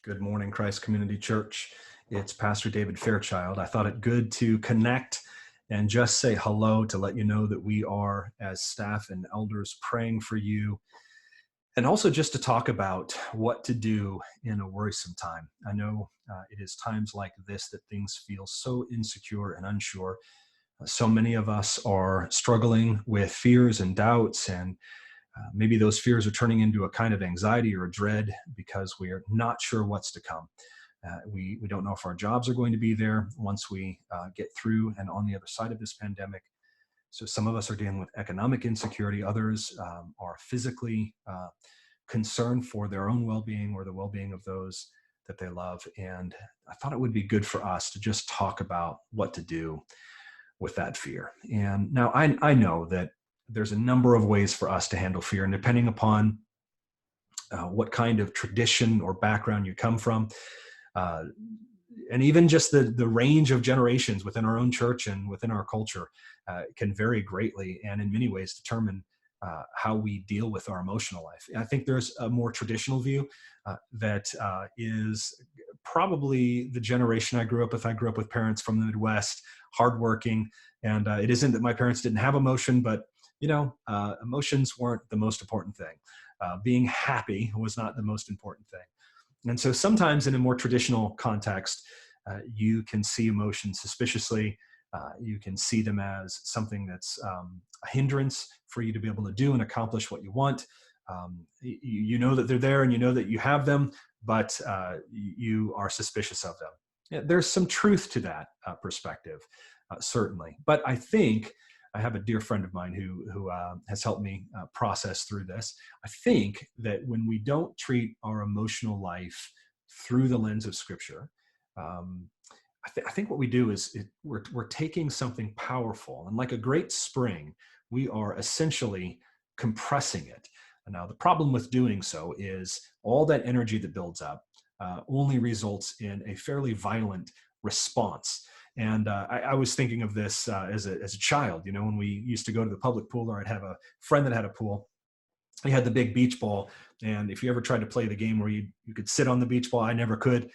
Good morning, Christ Community Church. It's Pastor David Fairchild. I thought it good to connect and just say hello to let you know that we are, as staff and elders, praying for you, and also just to talk about what to do in a worrisome time. I know it is times like this that things feel so insecure and unsure. So many of us are struggling with fears and doubts, and maybe those fears are turning into a kind of anxiety or a dread because we are not sure what's to come. We don't know if our jobs are going to be there once we get through and on the other side of this pandemic. So some of us are dealing with economic insecurity. Others are physically concerned for their own well-being or the well-being of those that they love. And I thought it would be good for us to just talk about what to do with that fear. And now I know that there's a number of ways for us to handle fear, and depending upon what kind of tradition or background you come from, uh, and even just the range of generations within our own church and within our culture can vary greatly, and in many ways determine how we deal with our emotional life. And I think there's a more traditional view that is probably the generation I grew up with. I grew up with parents from the Midwest, hardworking, and it isn't that my parents didn't have emotion, but emotions weren't the most important thing. Being happy was not the most important thing. And so sometimes in a more traditional context, you can see emotions suspiciously. You can see them as something that's a hindrance for you to be able to do and accomplish what you want. You know that they're there and you know that you have them, but you are suspicious of them. Yeah, there's some truth to that perspective, certainly. But I think I have a dear friend of mine who has helped me process through this. I think that when we don't treat our emotional life through the lens of Scripture, um, I think what we do is we're taking something powerful, and like a great spring, we are essentially compressing it. And now, the problem with doing so is all that energy that builds up only results in a fairly violent response. And I was thinking of this as a child, when we used to go to the public pool, or I'd have a friend that had a pool. He had the big beach ball. And if you ever tried to play the game where you could sit on the beach ball, I never could.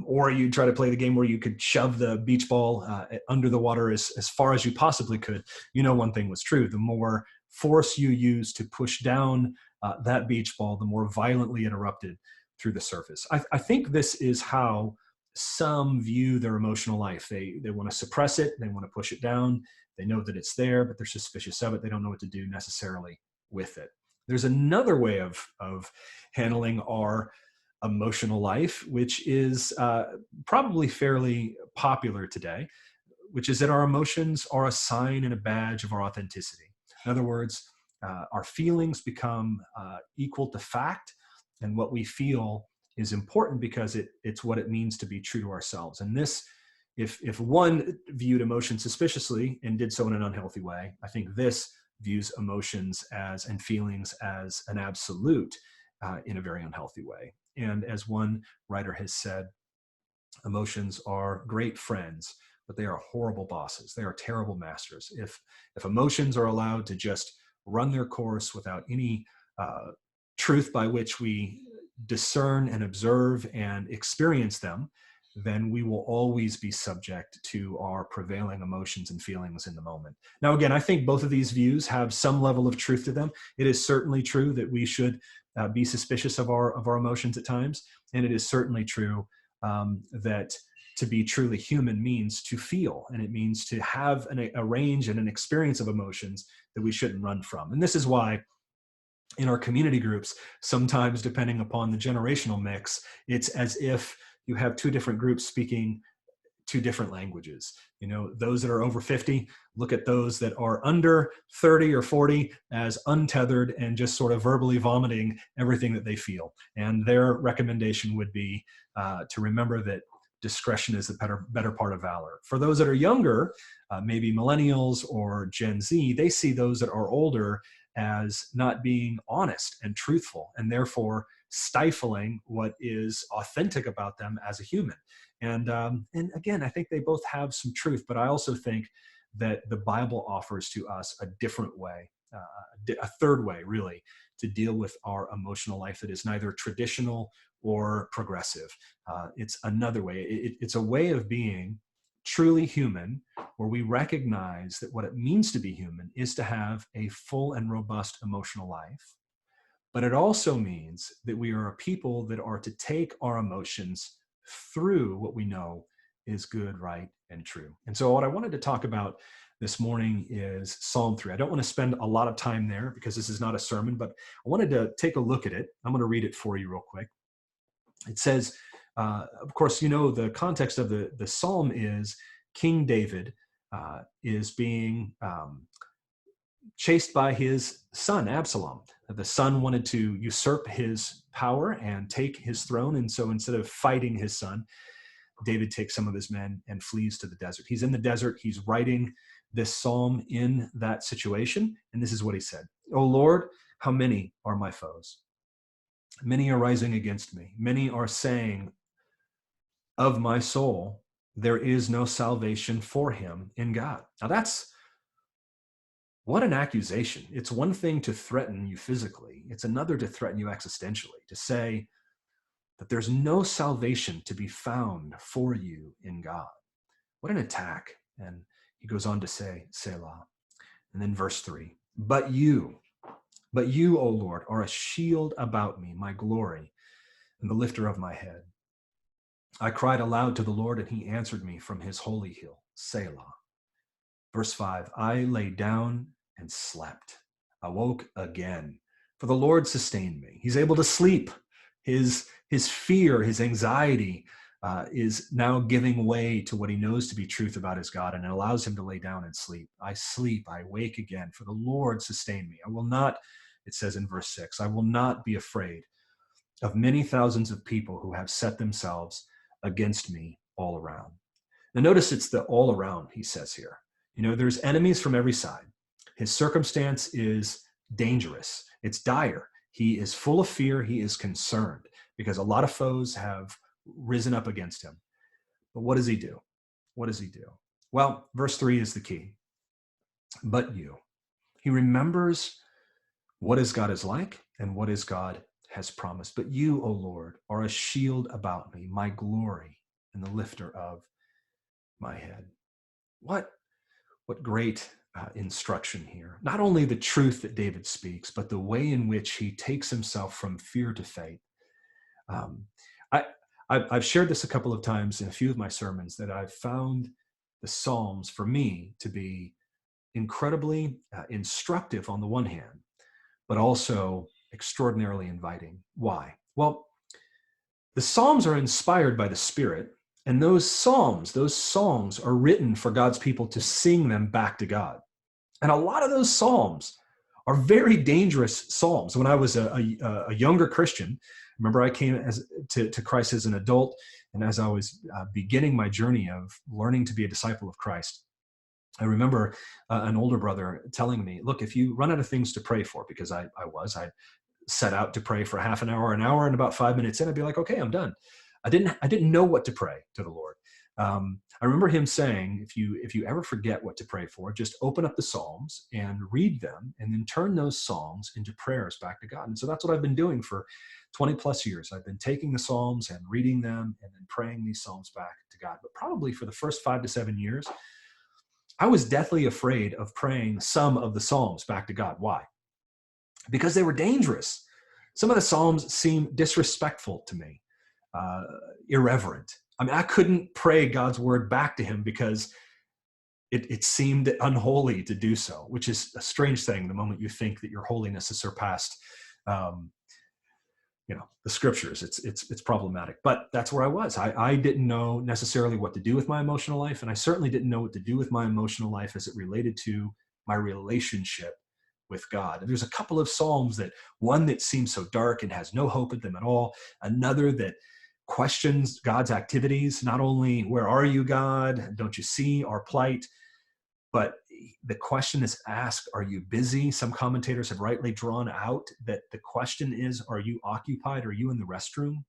Or you try to play the game where you could shove the beach ball under the water as far as you possibly could. One thing was true. The more force you use to push down that beach ball, the more violently it erupted through the surface. I think this is how some view their emotional life. They want to suppress it. They want to push it down. They know that it's there, but they're suspicious of it. They don't know what to do necessarily with it. There's another way of handling our emotional life, which is probably fairly popular today, which is that our emotions are a sign and a badge of our authenticity. In other words, our feelings become equal to fact, and what we feel is important because it's what it means to be true to ourselves. And this, if one viewed emotion suspiciously and did so in an unhealthy way, I think this views emotions as and feelings as an absolute in a very unhealthy way. And as one writer has said, emotions are great friends, but they are horrible bosses. They are terrible masters. If emotions are allowed to just run their course without any truth by which we discern and observe and experience them, then we will always be subject to our prevailing emotions and feelings in the moment. Now, again, I think both of these views have some level of truth to them. It is certainly true that we should be suspicious of our emotions at times, and it is certainly true that to be truly human means to feel, and it means to have a range and an experience of emotions that we shouldn't run from. And this is why in our community groups, sometimes depending upon the generational mix, it's as if you have two different groups speaking two different languages. Those that are over 50 look at those that are under 30 or 40 as untethered and just sort of verbally vomiting everything that they feel. And their recommendation would be to remember that discretion is the better part of valor. For those that are younger, maybe millennials or Gen Z, they see those that are older as not being honest and truthful, and therefore stifling what is authentic about them as a human. And again, I think they both have some truth, but I also think that the Bible offers to us a different way, a third way, really, to deal with our emotional life that is neither traditional or progressive. It's another way. It's a way of being truly human, where we recognize that what it means to be human is to have a full and robust emotional life. But it also means that we are a people that are to take our emotions through what we know is good, right, and true. And so what I wanted to talk about this morning is Psalm 3. I don't want to spend a lot of time there because this is not a sermon, but I wanted to take a look at it. I'm going to read it for you real quick. It says, of course, you know, the context of the psalm is King David is being chased by his son, Absalom. The son wanted to usurp his power and take his throne. And so instead of fighting his son, David takes some of his men and flees to the desert. He's in the desert. He's writing this psalm in that situation. And this is what he said. "O Lord, how many are my foes? Many are rising against me. Many are saying of my soul, there is no salvation for him in God." Now what an accusation. It's one thing to threaten you physically. It's another to threaten you existentially, to say that there's no salvation to be found for you in God. What an attack. And he goes on to say, Selah. And then verse 3, But you, O Lord, are a shield about me, my glory, and the lifter of my head. I cried aloud to the Lord, and he answered me from his holy hill, Selah. Verse 5, I lay down and slept, awoke again, for the Lord sustained me. He's able to sleep. His fear, his anxiety is now giving way to what he knows to be truth about his God, and it allows him to lay down and sleep. I sleep, I wake again, for the Lord sustained me. I will not, it says in verse 6, I will not be afraid of many thousands of people who have set themselves against me all around. Now notice it's the all around he says here. You know, there's enemies from every side. His circumstance is dangerous. It's dire. He is full of fear. He is concerned because a lot of foes have risen up against him. But what does he do? What does he do? Well, verse 3 is the key. But you. He remembers what his God is like and what his God has promised. But you, O Lord, are a shield about me, my glory, and the lifter of my head. What great instruction here. Not only the truth that David speaks, but the way in which he takes himself from fear to faith. I've shared this a couple of times in a few of my sermons, that I've found the Psalms for me to be incredibly instructive on the one hand, but also extraordinarily inviting. Why? Well, the Psalms are inspired by the Spirit, and those songs are written for God's people to sing them back to God. And a lot of those Psalms are very dangerous Psalms. When I was a younger Christian, remember I came to Christ as an adult, and as I was beginning my journey of learning to be a disciple of Christ, I remember an older brother telling me, look, if you run out of things to pray for, because I set out to pray for half an hour, and about 5 minutes in, I'd be like, okay, I'm done. I didn't know what to pray to the Lord. I remember him saying, if you ever forget what to pray for, just open up the Psalms and read them, and then turn those songs into prayers back to God. And so that's what I've been doing for 20 plus years. I've been taking the Psalms and reading them and then praying these Psalms back to God. But probably for the first 5 to 7 years, I was deathly afraid of praying some of the Psalms back to God. Why? Because they were dangerous. Some of the Psalms seemed disrespectful to me, irreverent. I mean, I couldn't pray God's word back to him because it seemed unholy to do so, which is a strange thing the moment you think that your holiness has surpassed the scriptures. It's problematic. But that's where I was. I didn't know necessarily what to do with my emotional life, and I certainly didn't know what to do with my emotional life as it related to my relationship with God. And there's a couple of Psalms, one that seems so dark and has no hope in them at all, another that questions God's activities, not only where are you, God, don't you see our plight, but the question is asked, are you busy? Some commentators have rightly drawn out that the question is, are you occupied? Are you in the restroom?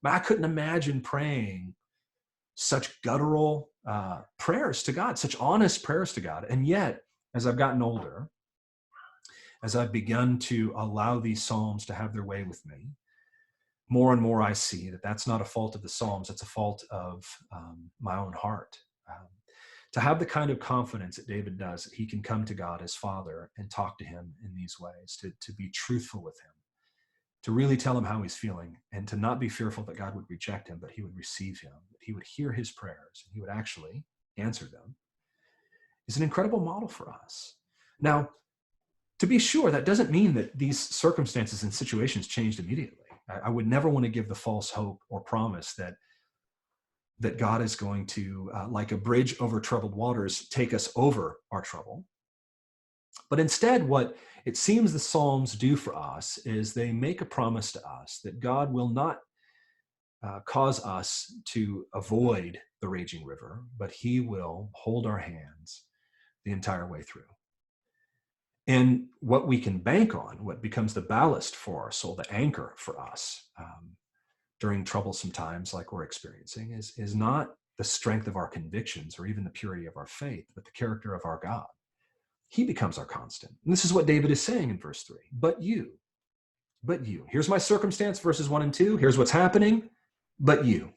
I couldn't imagine praying such guttural prayers to God, such honest prayers to God. And yet, as I've gotten older, as I've begun to allow these Psalms to have their way with me, more and more I see that that's not a fault of the Psalms, it's a fault of my own heart. Um, to have the kind of confidence that David does, that he can come to God as Father and talk to him in these ways, to be truthful with him, to really tell him how he's feeling, and to not be fearful that God would reject him, but he would receive him, that he would hear his prayers, and he would actually answer them, is an incredible model for us. Now, to be sure, that doesn't mean that these circumstances and situations changed immediately. I would never want to give the false hope or promise that God is going to, like a bridge over troubled waters, take us over our trouble. But instead, what it seems the Psalms do for us is they make a promise to us that God will not cause us to avoid the raging river, but he will hold our hands the entire way through. And what we can bank on, what becomes the ballast for our soul, the anchor for us during troublesome times like we're experiencing, is not the strength of our convictions or even the purity of our faith, but the character of our God. He becomes our constant. And this is what David is saying in verse 3. But you. Here's my circumstance, verses 1 and 2. Here's what's happening. But you,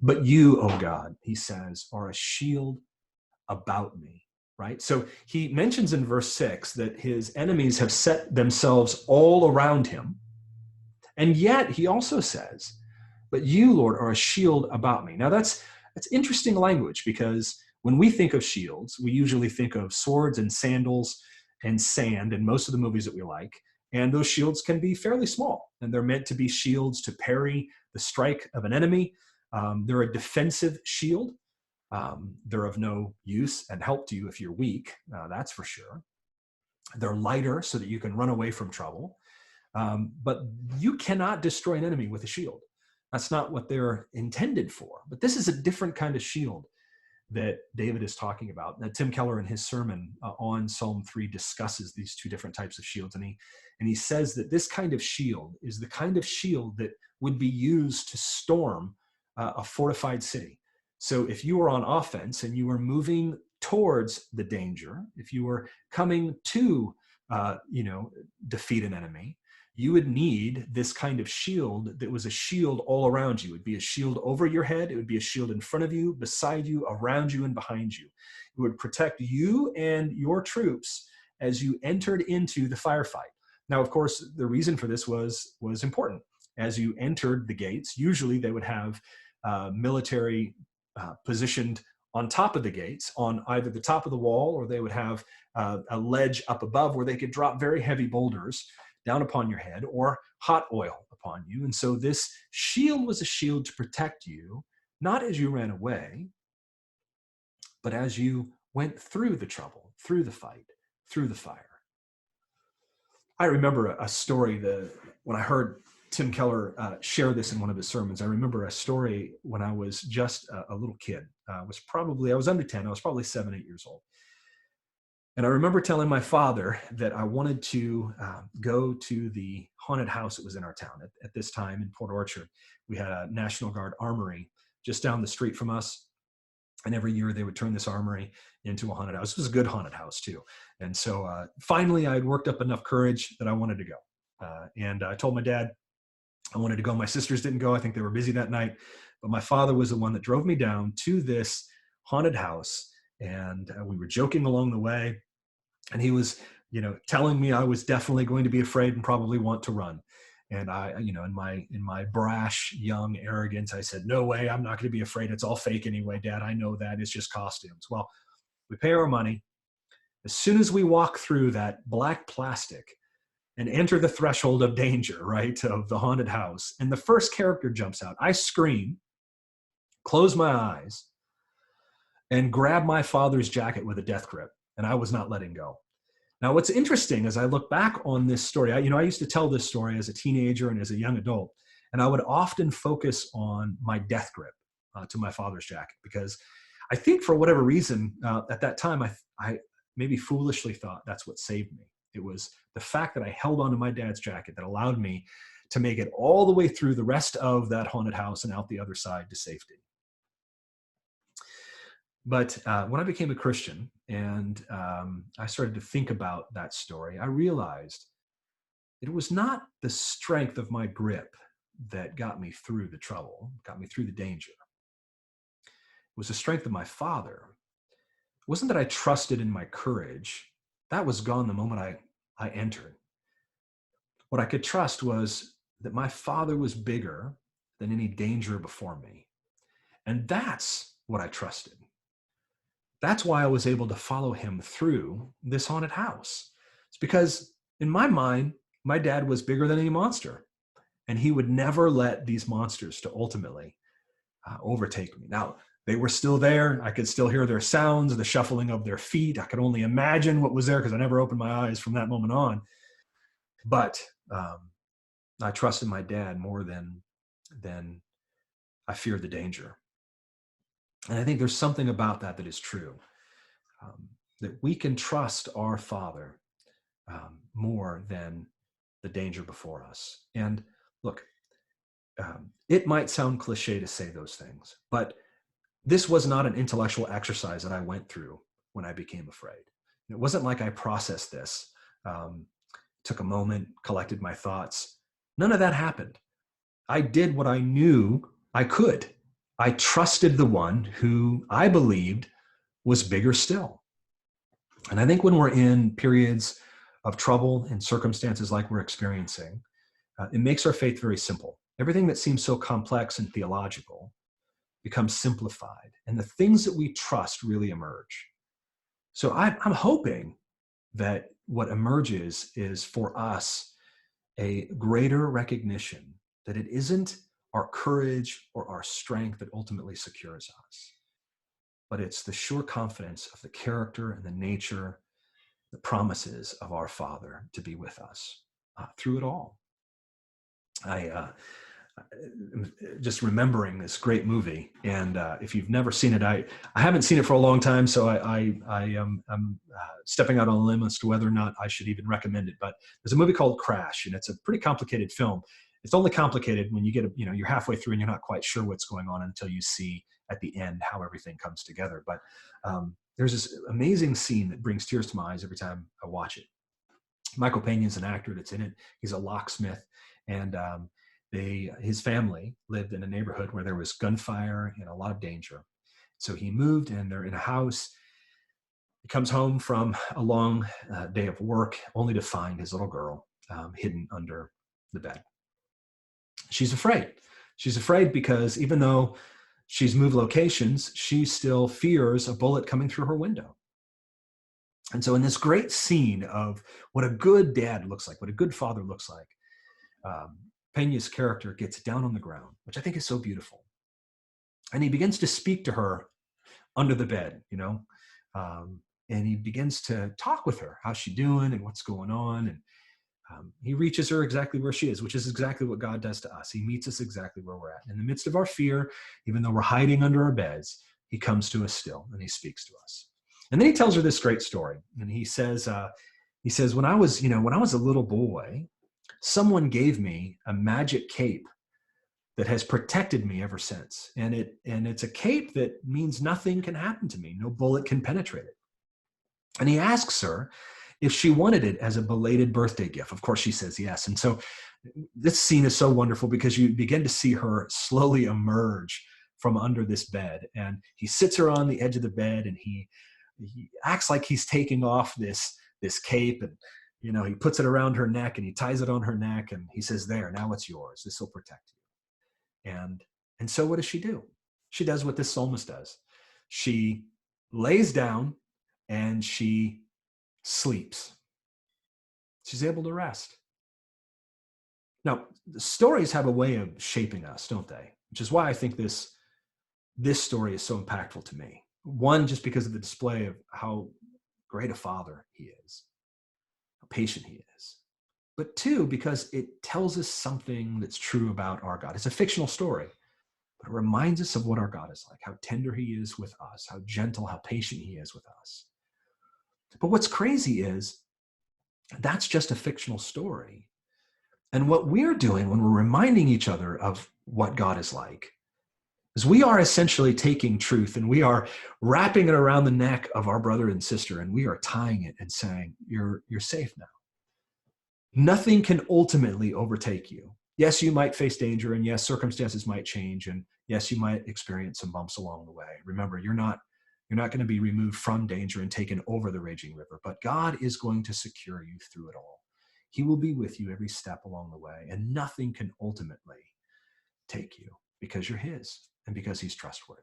O God, he says, are a shield about me. Right? So he mentions in verse 6 that his enemies have set themselves all around him. And yet he also says, but you, Lord, are a shield about me. Now that's interesting language, because when we think of shields, we usually think of swords and sandals and sand in most of the movies that we like. And those shields can be fairly small, and they're meant to be shields to parry the strike of an enemy. They're a defensive shield. They're of no use and help to you if you're weak, that's for sure. They're lighter so that you can run away from trouble. But you cannot destroy an enemy with a shield. That's not what they're intended for. But this is a different kind of shield that David is talking about. Now, Tim Keller in his sermon on Psalm 3 discusses these two different types of shields. And he says that this kind of shield is the kind of shield that would be used to storm a fortified city. So if you were on offense and you were moving towards the danger, if you were coming to, defeat an enemy, you would need this kind of shield that was a shield all around you. It would be a shield over your head. It would be a shield in front of you, beside you, around you, and behind you. It would protect you and your troops as you entered into the firefight. Now, of course, the reason for this was important. As you entered the gates, usually they would have military positioned on top of the gates, on either the top of the wall, or they would have a ledge up above where they could drop very heavy boulders down upon your head, or hot oil upon you. And so this shield was a shield to protect you, not as you ran away, but as you went through the trouble, through the fight, through the fire. I remember a story when I heard Tim Keller share this in one of his sermons. I remember a story when I was just a little kid. I was under 10. I was probably 7, 8 years old. And I remember telling my father that I wanted to go to the haunted house that was in our town. At this time in Port Orchard, we had a National Guard armory just down the street from us. And every year they would turn this armory into a haunted house. It was a good haunted house too. And so finally I had worked up enough courage that I wanted to go. And I told my dad I wanted to go. My sisters didn't go. I think they were busy that night. But my father was the one that drove me down to this haunted house. And we were joking along the way. And he was, telling me I was definitely going to be afraid and probably want to run. And I, in my brash, young arrogance, I said, no way, I'm not going to be afraid. It's all fake anyway, Dad. I know that. It's just costumes. Well, we pay our money. As soon as we walk through that black plastic and enter the threshold of danger, right, of the haunted house, and the first character jumps out, I scream, close my eyes, and grab my father's jacket with a death grip. And I was not letting go. Now, what's interesting as I look back on this story, I used to tell this story as a teenager and as a young adult, and I would often focus on my death grip to my father's jacket, because I think for whatever reason at that time, I maybe foolishly thought that's what saved me. It was the fact that I held onto my dad's jacket that allowed me to make it all the way through the rest of that haunted house and out the other side to safety. But when I became a Christian and I started to think about that story, I realized it was not the strength of my grip that got me through the trouble, got me through the danger. It was the strength of my father. It wasn't that I trusted in my courage. That was gone the moment I entered. What I could trust was that my father was bigger than any danger before me. And that's what I trusted. That's why I was able to follow him through this haunted house. It's because in my mind, my dad was bigger than any monster, and he would never let these monsters to ultimately overtake me. Now, they were still there. I could still hear their sounds, the shuffling of their feet. I could only imagine what was there because I never opened my eyes from that moment on. But I trusted my dad more than I feared the danger. And I think there's something about that that is true, that we can trust our Father more than the danger before us. And look, it might sound cliche to say those things, but this was not an intellectual exercise that I went through when I became afraid. It wasn't like I processed this, took a moment, collected my thoughts. None of that happened. I did what I knew I could. I trusted the one who I believed was bigger still. And I think when we're in periods of trouble and circumstances like we're experiencing, it makes our faith very simple. Everything that seems so complex and theological becomes simplified, and the things that we trust really emerge. So I'm hoping that what emerges is for us a greater recognition that it isn't our courage or our strength that ultimately secures us, but it's the sure confidence of the character and the nature, the promises of our Father to be with us through it all. I just remembering this great movie, and if you've never seen it, I haven't seen it for a long time, so I'm stepping out on a limb as to whether or not I should even recommend it. But there's a movie called Crash, and it's a pretty complicated film. It's only complicated when you get you're halfway through and you're not quite sure what's going on until you see at the end how everything comes together. But there's this amazing scene that brings tears to my eyes every time I watch it. Michael Pena is an actor that's in it. He's a locksmith, and his family lived in a neighborhood where there was gunfire and a lot of danger. So he moved, and they're in a house. He comes home from a long day of work, only to find his little girl hidden under the bed. She's afraid. She's afraid because even though she's moved locations, she still fears a bullet coming through her window. And so in this great scene of what a good dad looks like, what a good father looks like, Pena's character gets down on the ground, which I think is so beautiful. And he begins to speak to her under the bed, and he begins to talk with her. How's she doing and what's going on? And he reaches her exactly where she is, which is exactly what God does to us. He meets us exactly where we're at. In the midst of our fear, even though we're hiding under our beds, he comes to us still and he speaks to us. And then he tells her this great story. And he says, when I was a little boy, someone gave me a magic cape that has protected me ever since. And it's a cape that means nothing can happen to me. No bullet can penetrate it. And he asks her if she wanted it as a belated birthday gift. Of course, she says yes. And so this scene is so wonderful because you begin to see her slowly emerge from under this bed. And he sits her on the edge of the bed, and he acts like he's taking off this cape, and he puts it around her neck and he ties it on her neck, and he says, "There, now it's yours. This will protect you." And so what does she do? She does what this psalmist does. She lays down and she sleeps. She's able to rest. Now, the stories have a way of shaping us, don't they? Which is why I think this story is so impactful to me. One, just because of the display of how great a father he is, how patient he is. But two, because it tells us something that's true about our God. It's a fictional story, but it reminds us of what our God is like, how tender he is with us, how gentle, how patient he is with us. But what's crazy is that's just a fictional story. And what we're doing when we're reminding each other of what God is like is we are essentially taking truth and we are wrapping it around the neck of our brother and sister, and we are tying it and saying, you're safe now. Nothing can ultimately overtake you. Yes, you might face danger, and yes, circumstances might change, and yes, you might experience some bumps along the way. Remember, you're not going to be removed from danger and taken over the raging river, but God is going to secure you through it all. He will be with you every step along the way, and nothing can ultimately take you because you're his and because he's trustworthy.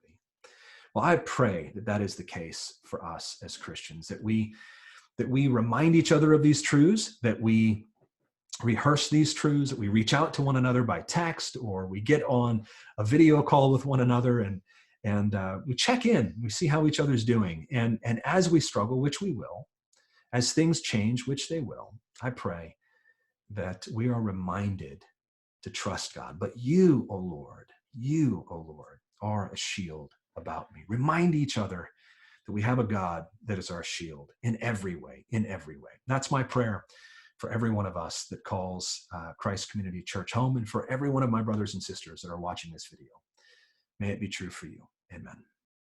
Well, I pray that that is the case for us as Christians, that we remind each other of these truths, that we rehearse these truths, that we reach out to one another by text, or we get on a video call with one another, and we check in, we see how each other's doing. And as we struggle, which we will, as things change, which they will, I pray that we are reminded to trust God. But you, O Lord, are a shield about me. Remind each other that we have a God that is our shield in every way, in every way. That's my prayer for every one of us that calls Christ Community Church home, and for every one of my brothers and sisters that are watching this video. May it be true for you. Amen.